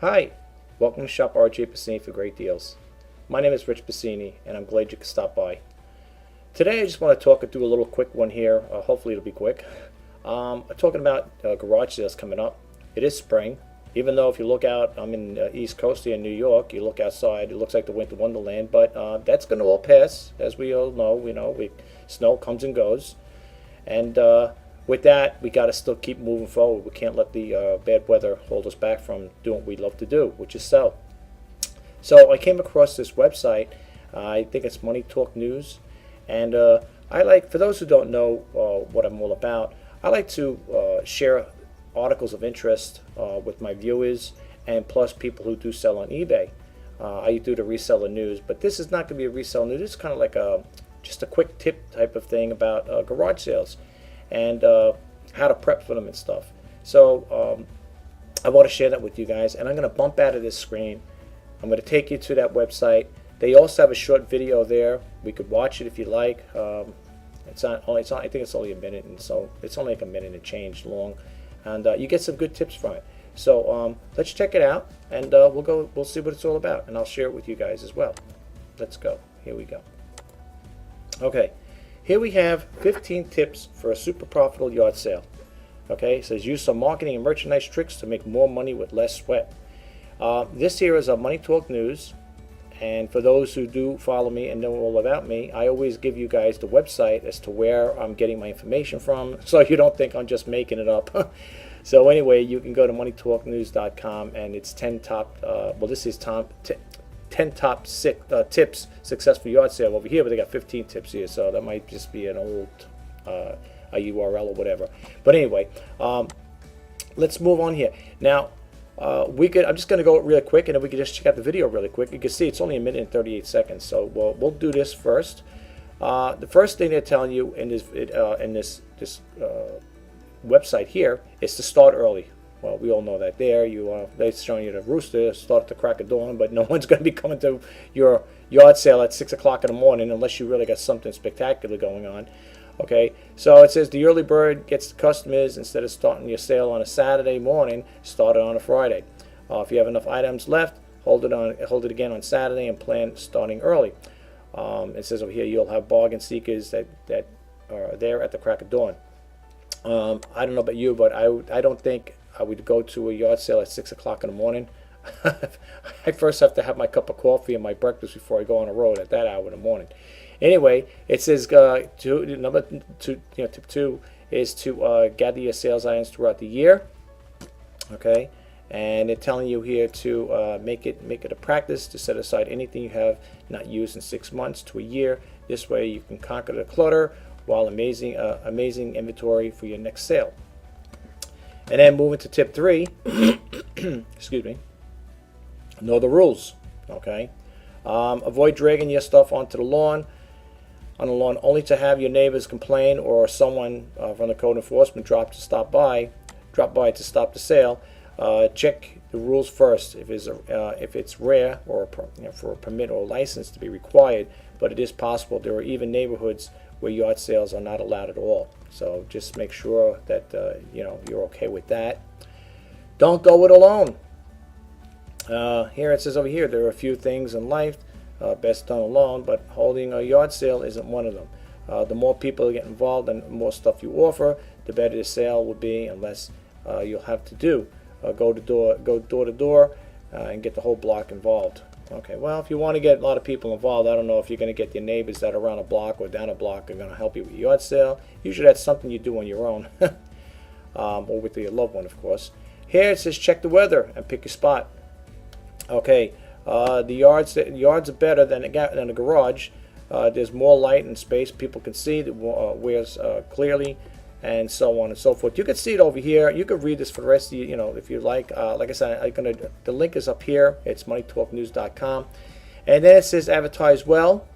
Hi, welcome to Shop Rjpasini for great deals. My name is Rjpasini and I'm glad you could stop by. Today I just want to talk and do a little quick one here. Hopefully it'll be quick. I'm talking about garage sales coming up. It is spring. Even though if you look out, I'm in East Coast here in New York, you look outside, it looks like the winter wonderland, but that's going to all pass. As we all know, snow comes and goes. And with that, we got to still keep moving forward. We can't let the bad weather hold us back from doing what we love to do, which is sell. So I came across this website. I think it's Money Talk News, and for those who don't know what I'm all about, I like to share articles of interest with my viewers, and plus people who do sell on eBay. I do the reseller news, but this is not going to be a reseller news. This is kind of like just a quick tip type of thing about garage sales and how to prep for them and stuff. So I want to share that with you guys, and I'm going to bump out of this screen. I'm going to take you to that website. They also have a short video there. We could watch it if you like. I think it's only a minute, and so it's only like a minute and change long, and you get some good tips from it. So let's check it out, and we'll see what it's all about, and I'll share it with you guys as well. Let's go. Here we go. Okay, here we have 15 tips for a super profitable yard sale. Okay, it says use some marketing and merchandise tricks to make more money with less sweat. This here is a Money Talk News, and for those who do follow me and know all about me, I always give you guys the website as to where I'm getting my information from, so you don't think I'm just making it up. So anyway, you can go to moneytalknews.com, and it's 10 top, this is 10 top tips successful yard sale over here, but they got 15 tips here, so that might just be an old a URL or whatever. But anyway, let's move on here. Now, I'm just going to go really quick, and then we can just check out the video really quick. You can see it's only a minute and 38 seconds, so we'll do this first. The first thing they're telling you in this website here is to start early. Well, we all know that they're showing you the rooster start at the crack of dawn, but no one's going to be coming to your yard sale at 6 o'clock in the morning unless you really got something spectacular going on. Okay, so it says the early bird gets the customers. Instead of starting your sale on a Saturday morning, start it on a Friday. If you have enough items left, hold it again on Saturday and plan starting early. It says over here you'll have bargain seekers that are there at the crack of dawn. I don't know about you, but I don't think I would go to a yard sale at 6 o'clock in the morning. I first have to have my cup of coffee and my breakfast before I go on the road at that hour in the morning. Anyway, it says tip 2 is to gather your sales items throughout the year. Okay, and they're telling you here to make it a practice to set aside anything you have not used in 6 months to a year. This way you can conquer the clutter while amazing inventory for your next sale. And then moving to tip 3, excuse me, know the rules. Okay, avoid dragging your stuff onto the lawn. On the lawn only to have your neighbors complain or someone from the code enforcement drop by to stop the sale. Check the rules first. If it's rare or for a permit or a license to be required, but it is possible. There are even neighborhoods where yard sales are not allowed at all. So just make sure that you're okay with that. Don't go it alone. Here it says over here there are a few things in life best done alone, but holding a yard sale isn't one of them. The more people get involved and the more stuff you offer, the better the sale will be, and less you'll have to do. Go door to door and get the whole block involved. Okay, well, if you want to get a lot of people involved, I don't know if you're going to get your neighbors that are around a block or down a block are going to help you with your yard sale. Usually that's something you do on your own, or with your loved one, of course. Here it says check the weather and pick your spot. Okay, the yards are better than a garage. There's more light and space. People can see the wares clearly, and so on and so forth. You can see it over here. You can read this for the rest of you, if you like. Like I said, the link is up here. It's moneytalknews.com, and then it says advertise well.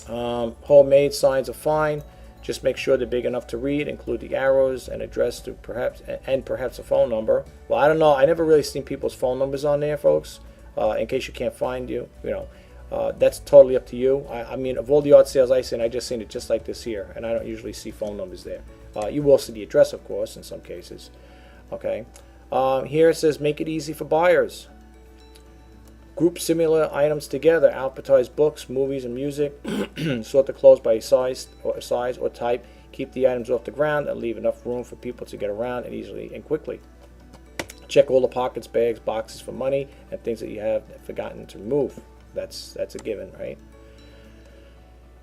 Homemade signs are fine. Just make sure they're big enough to read. Include the arrows and address to perhaps a phone number. Well, I don't know. I never really seen people's phone numbers on there, folks. In case you can't find that's totally up to you. I mean, of all the yard sales I seen, I just seen it just like this here, and I don't usually see phone numbers there. You will see the address, of course, in some cases. Okay. Here it says make it easy for buyers. Group similar items together. Alphabetize books, movies, and music. Sort the clothes by size or type. Keep the items off the ground and leave enough room for people to get around and easily and quickly. Check all the pockets, bags, boxes for money, and things that you have forgotten to remove. That's a given, right?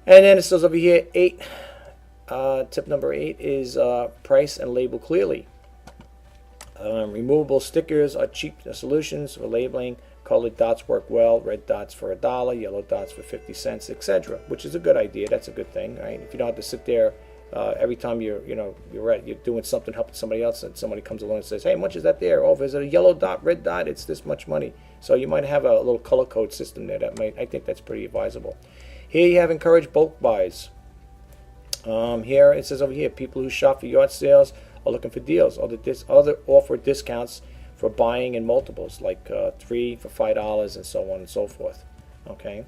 And then it says over here, 8. Tip number 8 is price and label clearly. Removable stickers are cheap solutions for labeling. Colored dots work well. Red dots for $1, yellow dots for 50 cents, etc. Which is a good idea. That's a good thing, right? If you don't have to sit there every time you're doing something, helping somebody else, and somebody comes along and says, "Hey, how much is that there? Oh, is it a yellow dot, red dot? It's this much money." So you might have a little color code system there. I think that's pretty advisable. Here you have encourage bulk buys. Here it says over here, people who shop for yard sales are looking for deals. Other offer discounts for buying in multiples, like 3 for $5 and so on and so forth. Okay,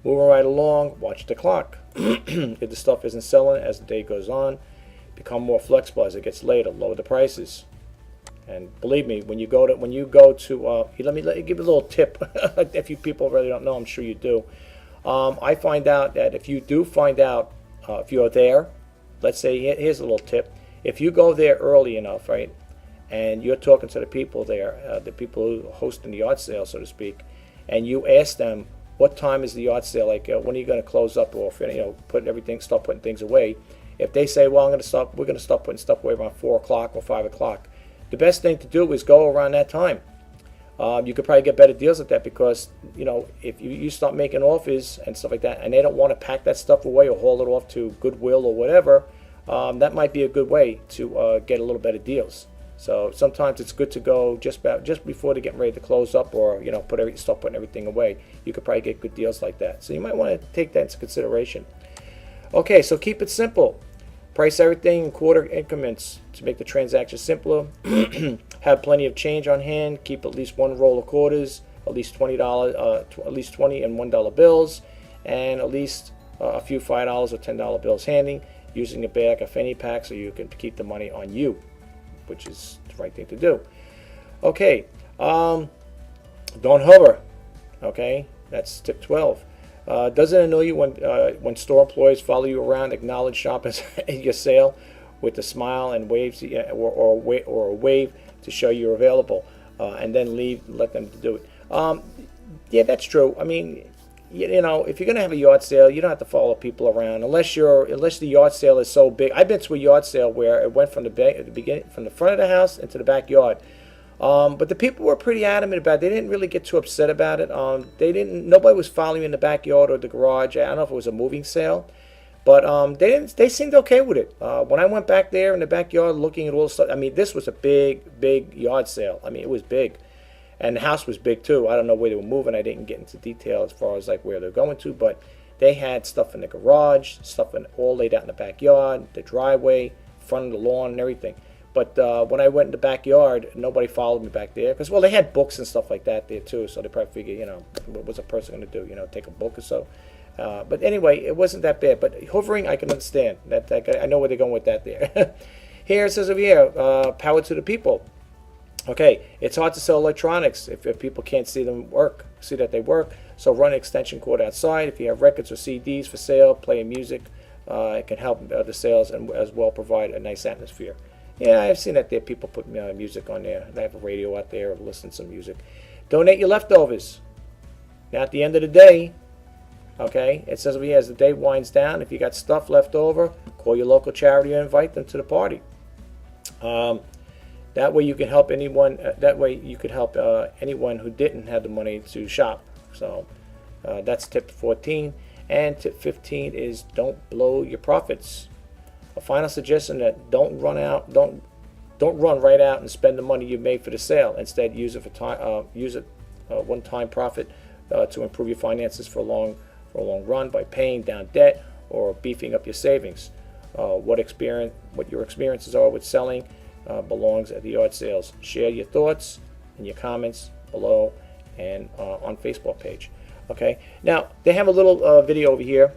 moving right along. Watch the clock. If the stuff isn't selling as the day goes on, become more flexible as it gets later. Lower the prices. And believe me, when you go to let me give you a little tip. If you people really don't know, I'm sure you do. I find out that if you do find out if you're there, let's say here's a little tip. If you go there early enough, right, and you're talking to the people there, the people who are hosting the yard sale, so to speak, and you ask them what time is the yard sale, like when are you going to close up, or start putting things away. If they say, well, we're going to start putting stuff away around 4 o'clock or 5 o'clock, the best thing to do is go around that time. You could probably get better deals at that, because if you start making offers and stuff like that, and they don't want to pack that stuff away or haul it off to Goodwill or whatever, that might be a good way to get a little better deals. So sometimes it's good to go just before they're getting ready to close up, or start putting everything away. You could probably get good deals like that. So you might want to take that into consideration. Okay, so keep it simple. Price everything in quarter increments to make the transaction simpler. Have plenty of change on hand. Keep at least one roll of quarters, at least $20, at least $20 and $1 bills, and at least a few $5 or $10 bills handy. Using a bag, a fanny pack, so you can keep the money on you, which is the right thing to do. Okay, don't hover. Okay, that's tip 12. Doesn't it annoy you when store employees follow you around, acknowledge shoppers at your sale with a smile and waves or a wave to show you're available, and then leave, let them do it? Yeah, that's true. I mean, if you're gonna have a yard sale, you don't have to follow people around unless the yard sale is so big. I've been to a yard sale where it went from the front of the house into the backyard. But the people were pretty adamant about it. They didn't really get too upset about it. Nobody was following in the backyard or the garage. I don't know if it was a moving sale, but they seemed okay with it. When I went back there in the backyard looking at all the stuff, I mean, this was a big yard sale. I mean, it was big. And the house was big too. I don't know where they were moving. I didn't get into detail as far as like where they're going to, but they had stuff in the garage, stuff all laid out in the backyard, the driveway, front of the lawn, and everything. But when I went in the backyard, nobody followed me back there, because they had books and stuff like that there too. So they probably figured, what was a person going to do? Take a book or so. But anyway, it wasn't that bad. But hovering, I can understand that. I know where they're going with that there. Here it says over here, power to the people. Okay, it's hard to sell electronics if people can't see that they work. So run an extension cord outside. If you have records or CDs for sale, playing music, it can help the sales and as well provide a nice atmosphere. Yeah, I've seen that there. People put music on there. They have a radio out there, listen to some music. Donate your leftovers. Now at the end of the day, okay, it says over here, as the day winds down, if you got stuff left over, call your local charity and invite them to the party. That way you can help anyone. That way you could help anyone who didn't have the money to shop. So that's tip 14. And tip 15 is don't blow your profits. A final suggestion: that don't run right out and spend the money you made for the sale. Instead, use it one-time profit to improve your finances for a long run by paying down debt or beefing up your savings. What your experiences are with selling belongs at the yard sales. Share your thoughts and your comments below and on Facebook page. Okay. Now they have a little video over here.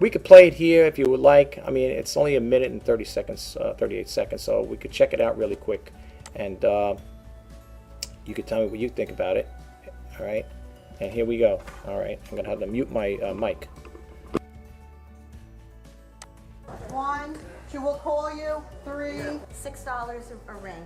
We could play it here if you would like. I mean, it's only a minute and 38 seconds, so we could check it out really quick. and you can tell me what you think about it. All right, and here we go. All right, I'm gonna have to mute my mic. One, she will call you. 3, $6 a ring.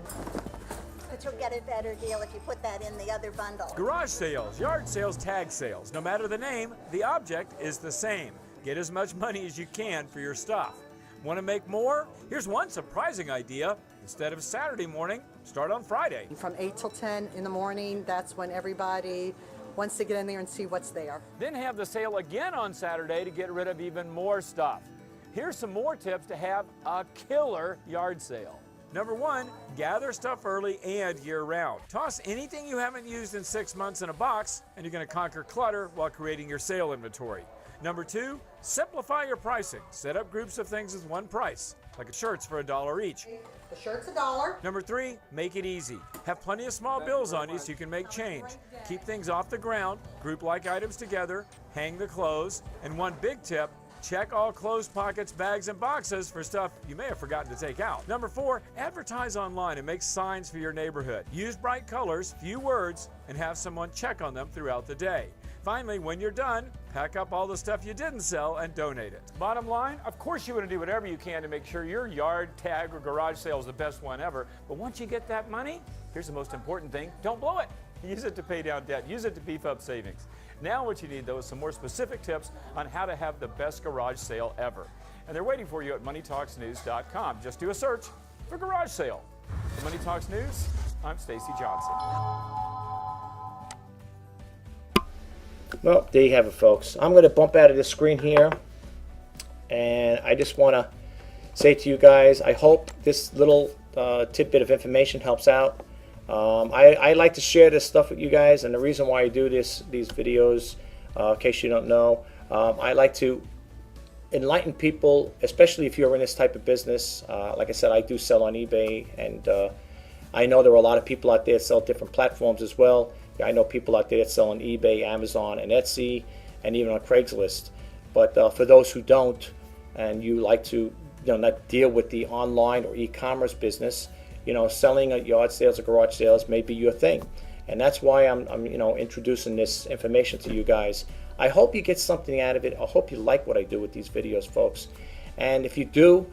But you'll get a better deal if you put that in the other bundle. Garage sales, yard sales, tag sales. No matter the name, the object is the same. Get as much money as you can for your stuff. Want to make more? Here's one surprising idea. Instead of Saturday morning, start on Friday. From 8 till 10 in the morning, that's when everybody wants to get in there and see what's there. Then have the sale again on Saturday to get rid of even more stuff. Here's some more tips to have a killer yard sale. Number 1, gather stuff early and year-round. Toss anything you haven't used in 6 months in a box, and you're going to conquer clutter while creating your sale inventory. Number 2, simplify your pricing. Set up groups of things with one price, like shirts for $1 each. The shirt's $1. Number 3, make it easy. Have plenty of small bills on you so you can make change. Keep things off the ground, group like items together, hang the clothes, and one big tip, check all clothes pockets, bags, and boxes for stuff you may have forgotten to take out. Number 4, advertise online and make signs for your neighborhood. Use bright colors, few words, and have someone check on them throughout the day. Finally, when you're done, pack up all the stuff you didn't sell and donate it. Bottom line, of course you want to do whatever you can to make sure your yard, tag, or garage sale is the best one ever. But once you get that money, here's the most important thing, don't blow it. Use it to pay down debt. Use it to beef up savings. Now what you need, though, is some more specific tips on how to have the best garage sale ever. And they're waiting for you at moneytalksnews.com. Just do a search for garage sale. For Money Talks News, I'm Stacy Johnson. Well, there you have it, folks. I'm going to bump out of this screen here, and I just want to say to you guys, I hope this little tidbit of information helps out. I like to share this stuff with you guys, and the reason why I do these videos, in case you don't know, I like to enlighten people, especially if you're in this type of business. Like I said, I do sell on eBay, and I know there are a lot of people out there that sell different platforms as well. I know people out there that sell on eBay, Amazon, and Etsy, and even on Craigslist. But for those who don't, and you like to not deal with the online or e-commerce business, selling at yard sales or garage sales may be your thing. And that's why I'm introducing this information to you guys. I hope you get something out of it. I hope you like what I do with these videos, folks. And if you do,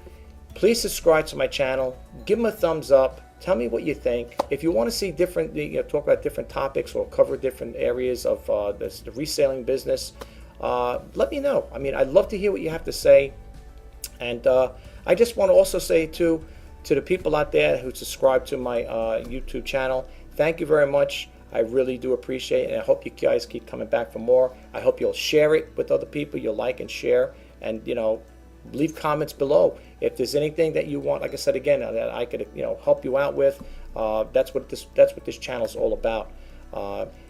please subscribe to my channel. Give them a thumbs up. Tell me what you think. If you want to see different, talk about different topics or cover different areas of the reselling business, let me know. I mean, I'd love to hear what you have to say. And I just want to also say to the people out there who subscribe to my YouTube channel, thank you very much. I really do appreciate it, and I hope you guys keep coming back for more. I hope you'll share it with other people. You'll like and share, and leave comments below if there's anything that you want. Like I said again, that I could help you out with. That's what this channel is all about.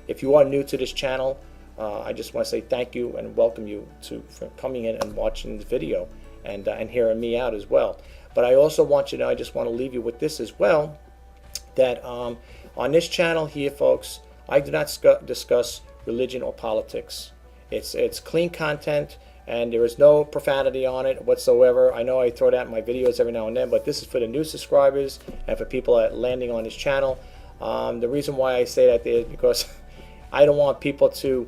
If you are new to this channel, I just want to say thank you and welcome you for coming in and watching this video and hearing me out as well. But I also want you to know, I just want to leave you with this as well, that on this channel here, folks, I do not discuss religion or politics. It's clean content, and there is no profanity on it whatsoever. I know I throw that in my videos every now and then, but this is for the new subscribers and for people that are landing on this channel. The reason why I say that is because I don't want people to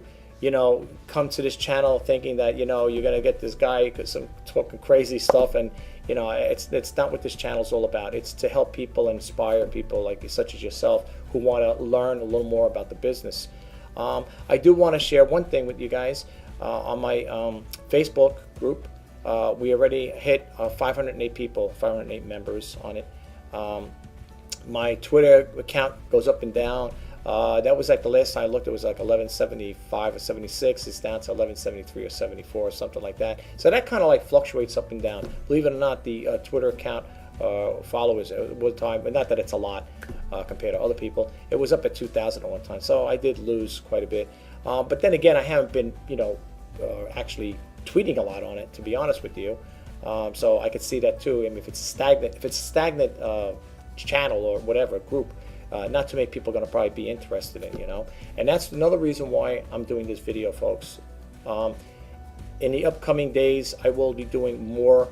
come to this channel thinking that you're going to get this guy because some talking crazy stuff, and it's not what this channel is all about. It's to help people, inspire people like such as yourself who want to learn a little more about the business. I do want to share one thing with you guys. On my Facebook group, we already hit 508 people, 508 members on it. My Twitter account goes up and down. That was like the last time I looked, it was like 1175 or 76. It's down to 1173 or 74 or something like that. So that kind of like fluctuates up and down. Believe it or not, the Twitter account followers at one time, but not that it's a lot compared to other people. It was up at 2,000 at one time, so I did lose quite a bit. But then again, I haven't been, actually tweeting a lot on it, to be honest with you. So I could see that too. I mean, if it's a stagnant channel or whatever group, not too many people are going to probably be interested in, And that's another reason why I'm doing this video, folks. In the upcoming days, I will be doing more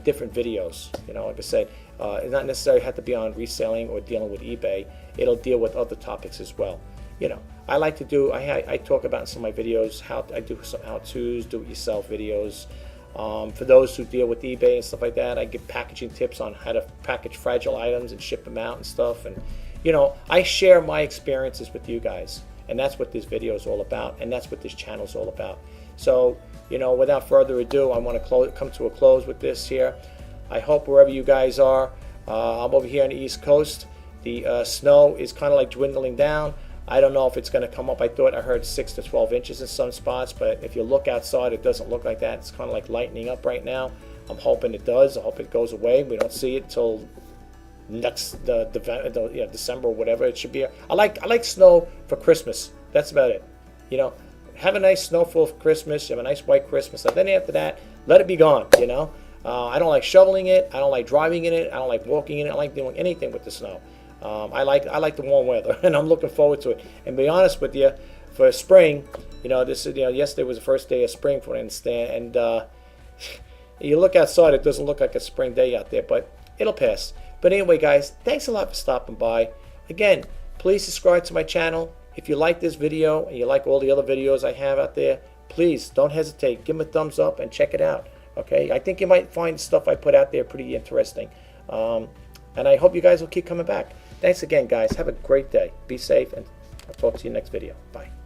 different videos. Like I said, It not necessarily have to be on reselling or dealing with eBay. It'll deal with other topics as well. You know, I like to do, I talk about in some of my videos how I do some how-tos, do-it-yourself videos. For those who deal with eBay and stuff like that, I give packaging tips on how to package fragile items and ship them out and stuff. And you know, I share my experiences with you guys, and that's what this video is all about, and that's what this channel is all about. So, you know, without further ado, I want to come to a close with this here. I hope wherever you guys are, I'm over here on the East Coast. The snow is kind of like dwindling down. I don't know if it's going to come up. I thought I heard 6 to 12 inches in some spots, but if you look outside, it doesn't look like that. It's kind of like lightening up right now. I'm hoping it does. I hope it goes away. We don't see it until next December or whatever it should be. I like snow for Christmas. That's about it. You know, have a nice snowfall for Christmas. You have a nice white Christmas, and then after that, let it be gone. You know, I don't like shoveling it. I don't like driving in it. I don't like walking in it. I don't like doing anything with the snow. I like the warm weather, and I'm looking forward to it. And be honest with you, for spring, you know, yesterday was the first day of spring, for instance, and you look outside, it doesn't look like a spring day out there, but it'll pass. But anyway, guys, thanks a lot for stopping by. Again, please subscribe to my channel. If you like this video and you like all the other videos I have out there, please don't hesitate. Give them a thumbs up and check it out. Okay, I think you might find stuff I put out there pretty interesting. And I hope you guys will keep coming back. Thanks again, guys. Have a great day. Be safe, and I'll talk to you next video. Bye.